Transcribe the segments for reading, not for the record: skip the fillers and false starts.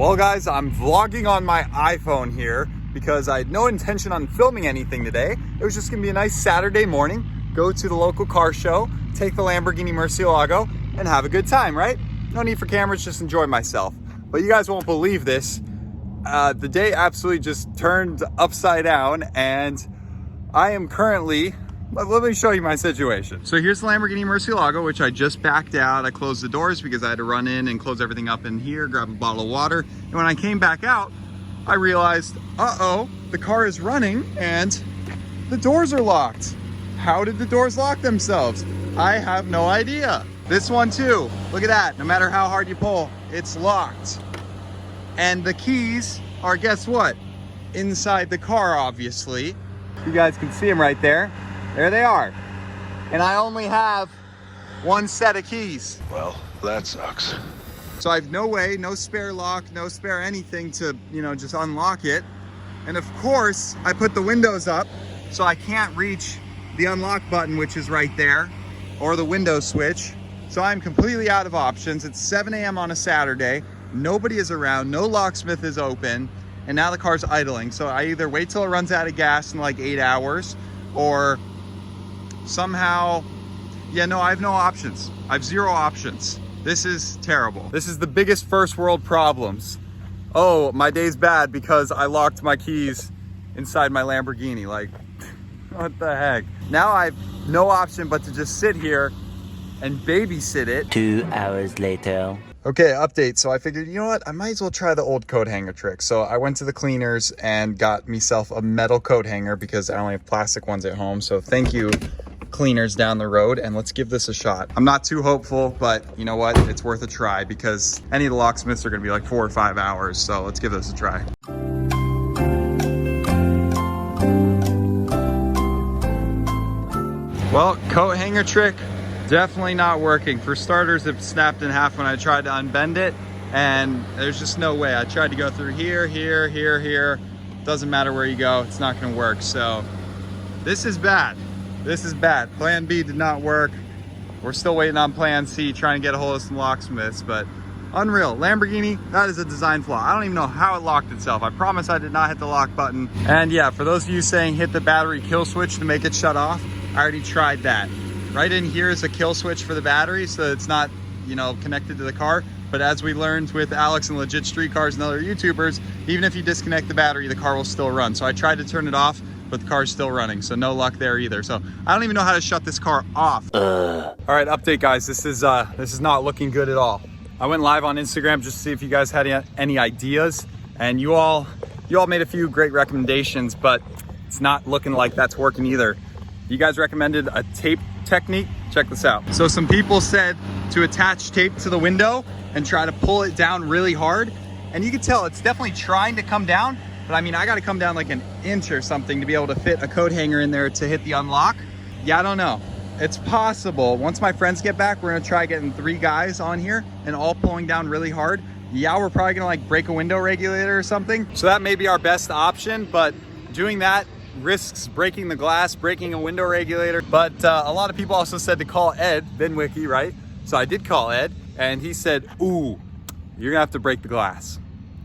Well guys, I'm vlogging on my iPhone here because I had no intention on filming anything today. It was just gonna be a nice Saturday morning, go to the local car show, take the Lamborghini Murcielago, and have a good time, right? No need for cameras, just enjoy myself. But you guys won't believe this. The day absolutely just turned upside down, and I am currently, let me show you my situation. So here's the Lamborghini Murcielago, which I just backed out. I closed the doors because I had to run in and close everything up in here, grab a bottle of water. And when I came back out, I realized, uh-oh, the car is running and the doors are locked. How did the doors lock themselves? I have no idea. This one too, look at that. No matter how hard you pull, it's locked. And the keys are, guess what? Inside the car, obviously. You guys can see them right there. There they are. And I only have one set of keys. Well, that sucks. So I have no way, no spare lock, no spare anything to, just unlock it. And of course, I put the windows up so I can't reach the unlock button, which is right there, or the window switch. So I'm completely out of options. It's 7 a.m. on a Saturday. Nobody is around, no locksmith is open, and now the car's idling. So I either wait till it runs out of gas in like 8 hours, or somehow, I have no options. I have zero options. This is terrible. This is the biggest first world problems. Oh, my day's bad because I locked my keys inside my Lamborghini. Like, what the heck? Now I have no option but to just sit here and babysit it. 2 hours later. Okay, update. So I figured, you know what? I might as well try the old coat hanger trick. So I went to the cleaners and got myself a metal coat hanger because I only have plastic ones at home. So thank you, cleaners down the road, and let's give this a shot. I'm not too hopeful, but you know what? It's worth a try because any of the locksmiths are gonna be like 4 or 5 hours. So let's give this a try. Well, coat hanger trick, definitely not working. For starters, it snapped in half when I tried to unbend it, and there's just no way. I tried to go through here, here, here, here. Doesn't matter where you go, it's not gonna work. So this is bad. This is bad. Plan B did not work. We're still waiting on plan C, trying to get a hold of some locksmiths, but unreal. Lamborghini, that is a design flaw. I don't even know how it locked itself. I promise I did not hit the lock button. And yeah, for those of you saying hit the battery kill switch to make it shut off, I already tried that. Right in here is a kill switch for the battery, so it's not, connected to the car. But as we learned with Alex and Legit Street Cars and other YouTubers, even if you disconnect the battery, the car will still run. So I tried to turn it off, but the car's still running, so no luck there either. So I don't even know how to shut this car off. All right, update guys, this is not looking good at all. I went live on Instagram just to see if you guys had any ideas, and you all made a few great recommendations, but it's not looking like that's working either. You guys recommended a tape technique. Check this out. So some people said to attach tape to the window and try to pull it down really hard, and you can tell it's definitely trying to come down. But I mean, I got to come down like an inch or something to be able to fit a coat hanger in there to hit the unlock. Yeah, I don't know. It's possible. Once my friends get back, we're going to try getting 3 guys on here and all pulling down really hard. Yeah, we're probably going to like break a window regulator or something. So that may be our best option, but doing that risks breaking the glass, breaking a window regulator. But a lot of people also said to call Ed, Wiki, right? So I did call Ed, and he said, ooh, you're going to have to break the glass.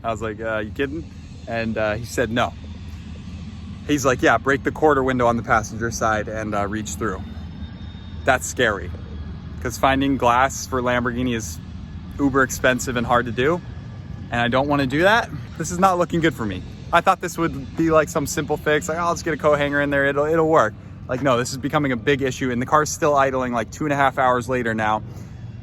I was like, you kidding? And he said no. He's like, yeah, break the quarter window on the passenger side and reach through. That's scary, because finding glass for Lamborghini is uber expensive and hard to do, and I don't want to do that. This is not looking good for me. I thought this would be like some simple fix, like, oh, let's get a coat hanger in there, it'll work. Like, no, this is becoming a big issue, and the car's still idling like 2.5 hours later now.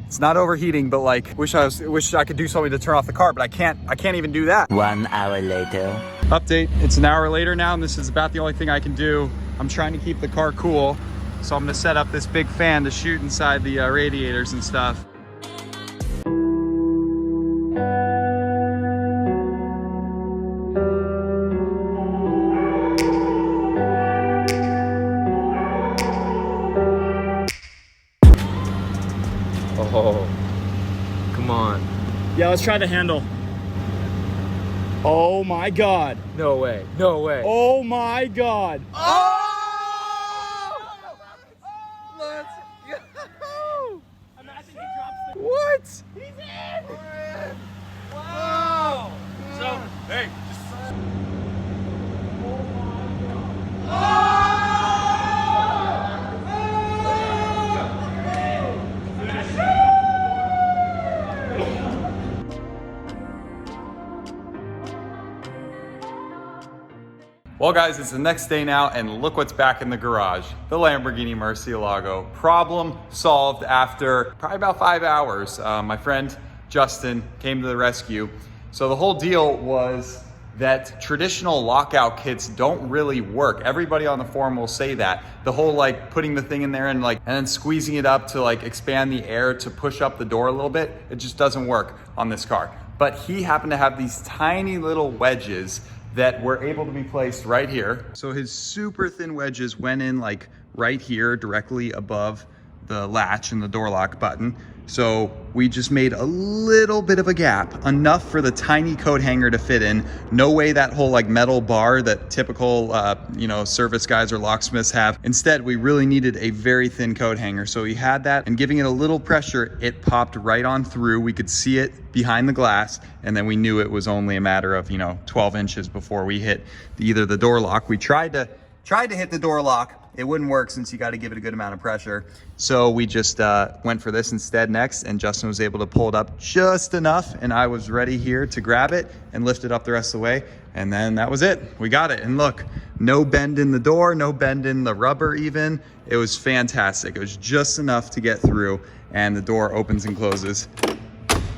It's not overheating, but like, wish I could do something to turn off the car, but I can't even do that. 1 hour later. Update, it's an hour later now, and this is about the only thing I can do. I'm trying to keep the car cool, so I'm gonna set up this big fan to shoot inside the radiators and stuff. Oh, come on. Yeah, let's try the handle. Oh my God. No way, no way. Oh my God. Oh! Let's go! Imagine he drops the... What? He's in! Wow! Well guys, it's the next day now and look what's back in the garage. The Lamborghini Murcielago. Problem solved after probably about 5 hours. My friend Justin came to the rescue. So the whole deal was that traditional lockout kits don't really work. Everybody on the forum will say that. The whole like putting the thing in there and then squeezing it up to like expand the air to push up the door a little bit, it just doesn't work on this car. But he happened to have these tiny little wedges that were able to be placed right here. So his super thin wedges went in like right here directly above the latch and the door lock button. So we just made a little bit of a gap, enough for the tiny coat hanger to fit in. No way that whole like metal bar that typical service guys or locksmiths have. Instead, we really needed a very thin coat hanger. So we had that, and giving it a little pressure, it popped right on through. We could see it behind the glass, and then we knew it was only a matter of 12 inches before we hit either the door lock. We tried to hit the door lock. It wouldn't work since you got to give it a good amount of pressure. So we just went for this instead next, and Justin was able to pull it up just enough, and I was ready here to grab it and lift it up the rest of the way. And then that was it. We got it. And look, no bend in the door, no bend in the rubber even. It was fantastic. It was just enough to get through, and the door opens and closes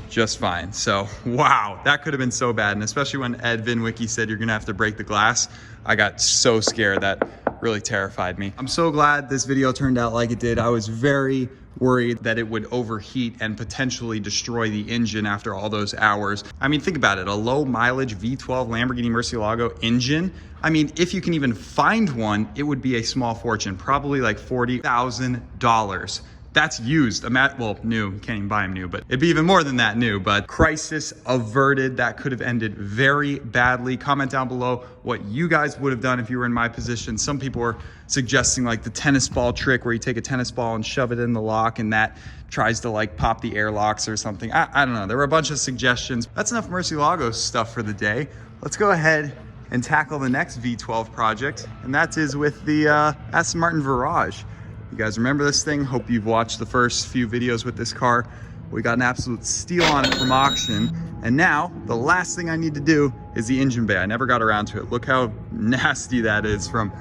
just fine. So wow, that could have been so bad. And especially when Ed VinWiki said you're gonna have to break the glass, I got so scared. That really terrified me. I'm so glad this video turned out like it did. I was very worried that it would overheat and potentially destroy the engine after all those hours. I mean, think about it, a low mileage V12 Lamborghini Murcielago engine. I mean, if you can even find one, it would be a small fortune, probably like $40,000. That's used, well, new, you can't even buy them new, but it'd be even more than that new. But crisis averted. That could have ended very badly. Comment down below what you guys would have done if you were in my position. Some people were suggesting like the tennis ball trick where you take a tennis ball and shove it in the lock and that tries to like pop the air locks or something. I don't know, there were a bunch of suggestions. That's enough Murcielago stuff for the day. Let's go ahead and tackle the next V12 project, and that is with the Aston Martin Virage. You guys remember this thing? Hope you've watched the first few videos with this car. We got an absolute steal on it from auction. And now the last thing I need to do is the engine bay. I never got around to it. Look how nasty that is from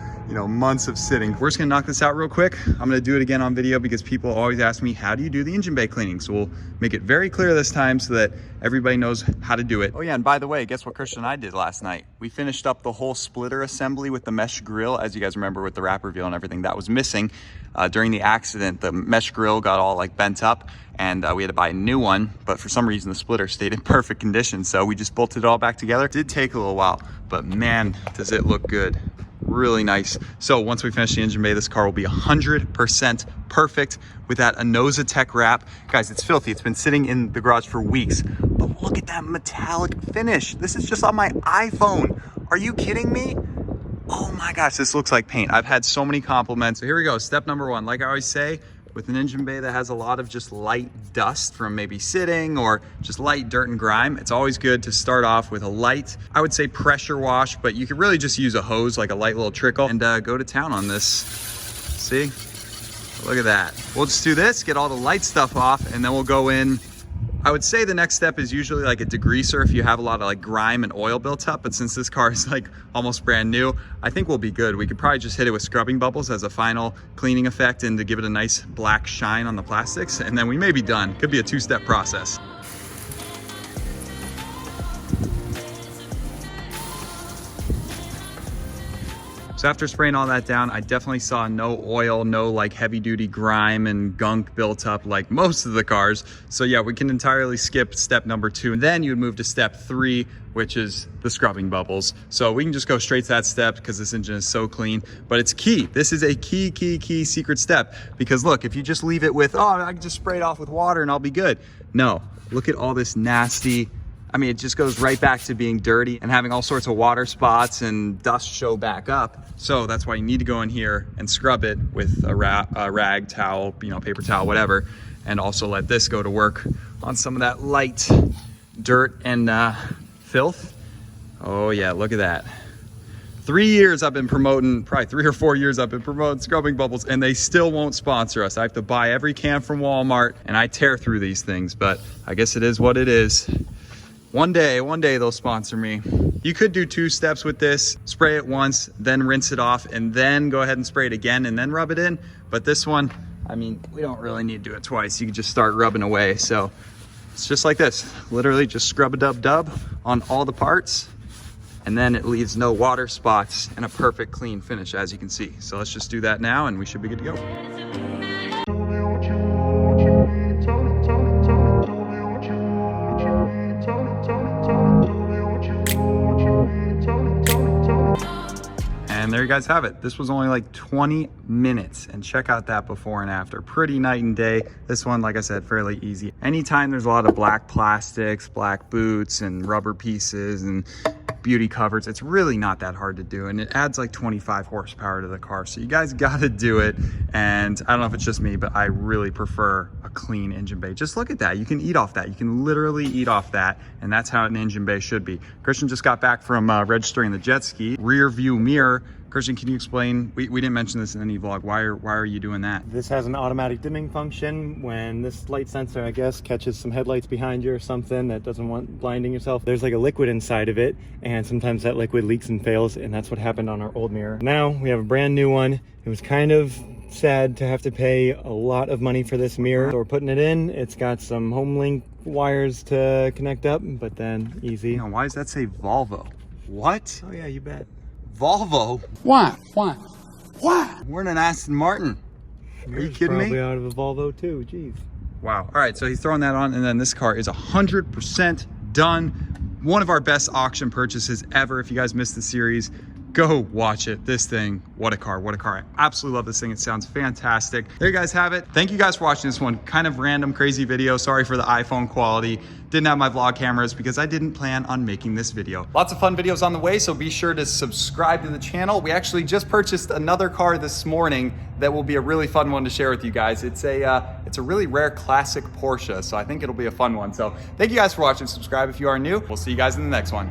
months of sitting. We're just gonna knock this out real quick. I'm gonna do it again on video because people always ask me, how do you do the engine bay cleaning? So we'll make it very clear this time so that everybody knows how to do it. Oh yeah, and by the way, guess what Christian and I did last night? We finished up the whole splitter assembly with the mesh grill. As you guys remember with the wrap reveal and everything, that was missing. During the accident, the mesh grill got all like bent up, and we had to buy a new one, but for some reason the splitter stayed in perfect condition. So we just bolted it all back together. It did take a little while, but man, does it look good. Really nice. So once we finish the engine bay, this car will be 100% perfect with that Anoza Tech wrap. Guys, it's filthy. It's been sitting in the garage for weeks, but look at that metallic finish. This is just on my iPhone. Are you kidding me? Oh my gosh, this looks like paint. I've had so many compliments. So here we go, step number one. Like I always say, with an engine bay that has a lot of just light dust from maybe sitting or just light dirt and grime, it's always good to start off with a light, I would say pressure wash, but you could really just use a hose, like a light little trickle, and go to town on this. See? Look at that. We'll just do this, get all the light stuff off, and then we'll go in. I would say the next step is usually like a degreaser if you have a lot of like grime and oil built up, but since this car is like almost brand new, I think we'll be good. We could probably just hit it with scrubbing bubbles as a final cleaning effect and to give it a nice black shine on the plastics, and then we may be done. Could be a two-step process. So after spraying all that down, I definitely saw no oil, no like heavy duty grime and gunk built up like most of the cars. So yeah, we can entirely skip step number 2. And then you would move to step 3, which is the scrubbing bubbles. So we can just go straight to that step because this engine is so clean, but it's key. This is a key secret step, because look, if you just leave it with, oh, I can just spray it off with water and I'll be good. No, look at all this nasty, I mean, it just goes right back to being dirty and having all sorts of water spots and dust show back up. So that's why you need to go in here and scrub it with a rag, towel, paper towel, whatever. And also let this go to work on some of that light dirt and filth. Oh yeah, look at that. 3 years I've been promoting, probably 3 or 4 years I've been promoting scrubbing bubbles, and they still won't sponsor us. I have to buy every can from Walmart, and I tear through these things, but I guess it is what it is. One day they'll sponsor me. You could do 2 steps with this, spray it once, then rinse it off, and then go ahead and spray it again and then rub it in. But this one, I mean, we don't really need to do it twice. You can just start rubbing away. So it's just like this, literally just scrub a dub on all the parts, and then it leaves no water spots and a perfect clean finish, as you can see. So let's just do that now and we should be good to go. And there you guys have it. This was only like 20 minutes, and check out that before and after. Pretty night and day. This one, like I said, fairly easy. Anytime there's a lot of black plastics, black boots and rubber pieces and beauty covers, it's really not that hard to do, and it adds like 25 horsepower to the car. So you guys gotta do it. And I don't know if it's just me, but I really prefer a clean engine bay. Just look at that. You can eat off that. You can literally eat off that, and that's how an engine bay should be. Christian just got back from registering the jet ski. Rear view mirror. Christian, can you explain? We didn't mention this in any vlog. Why are you doing that? This has an automatic dimming function. When this light sensor, I guess, catches some headlights behind you or something that doesn't want blinding yourself, there's like a liquid inside of it, and sometimes that liquid leaks and fails, and that's what happened on our old mirror. Now we have a brand new one. It was kind of sad to have to pay a lot of money for this mirror. So we're putting it in. It's got some home link wires to connect up, but then easy. Now, why does that say Volvo? What? Oh yeah, you bet. Volvo? Why? We're in an Aston Martin. Are you kidding me? Probably out of a Volvo too, jeez. Wow. All right, so he's throwing that on, and then this car is 100% done. One of our best auction purchases ever. If you guys missed the series, go watch it. This thing, what a car, what a car. I absolutely love this thing. It sounds fantastic. There you guys have it. Thank you guys for watching this one. Kind of random, crazy video. Sorry for the iPhone quality. Didn't have my vlog cameras because I didn't plan on making this video. Lots of fun videos on the way, so be sure to subscribe to the channel. We actually just purchased another car this morning that will be a really fun one to share with you guys. It's a really rare classic Porsche, so I think it'll be a fun one. So thank you guys for watching. Subscribe if you are new. We'll see you guys in the next one.